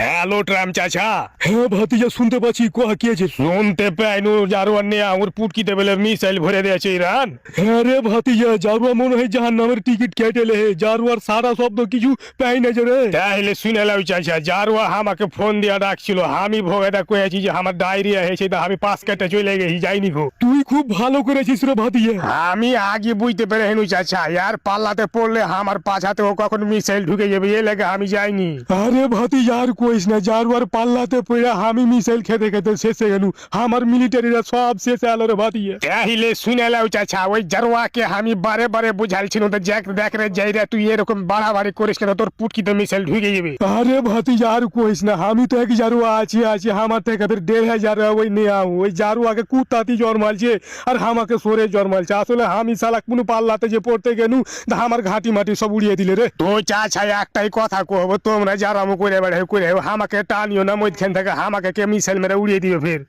Hello tram চাচা। হ্যাঁ ভাতিজা শুনতে পাচ্ছি, কোয়া কি আছে? শুনতে পাইনু জারোয়ার নিয়ে আমার পুটকিতে বেলে মিসাইল ভরে দিয়েছে ইরান। হ্যাঁ রে ভাতিজা, জারুয়া মনে হয় জাহান নামের টিকিট কেটে লে, জারুয়ার সারা শব্দ কিছু পাই না যে রে। তাহলে শুনে লাও চাচা, জারোয়া আমাকে ফোন দিয়া ডাকছিল, আমি ভোগেটা কয়েছি যে আমার ডায়রিয়া হয়েছে, তা আমি পাঁচ কাটা চলে গেছি, যাইনি গো। তুই খুব ভালো করেছিস রে ভাতিজা। আমি আগে বুঝতে পেরে হেনু চাচা, আর পাল্লাতে পড়লে আমার পাছাতেও কখন মিসাইল ঢুকে যাবে, এ লেগে আমি যাইনি। আরে ভাতিজা আর কইস না, জারুয়ার পাল্লাতে পড়ে আমি মিসাইল খেতে খেতে শেষে গেলু, আমার মিলিটারিরা সব শেষে আলো রে ভাতিজা। তাহলে শুনে লাও চাচা, ওই জারোয়াকে আমি বারে বারে বুঝাইছিল তো, দেখ রে যাই রে, তুই এরকম বাড়াবাড়ি করিস কেন, তোর পুটকিতে মিসাইল ঢুকে যাবে। আরে ভাতিজা আর কইস না, আমি তো এক জারুয়া আছি আমার থেকে 1,500 ওই নেয়া, ওই জারুয়াকে কুত্তাতি জন্মালছে আর আমাকে সরে জন্মালছে। আসলে আমি শালা কোনো পাল্লাতে যে পড়তে গেলু, তা আমার ঘাটি মাটি সব উড়িয়ে দিলে রে। তো চাচা একটাই কথা কব, তোমরা যারা করে বেড়ে করে আমাকে টানিও না মধ্যখান থেকে, আমাকে কে মিসাইল মেরে উড়িয়ে দিবে ফের।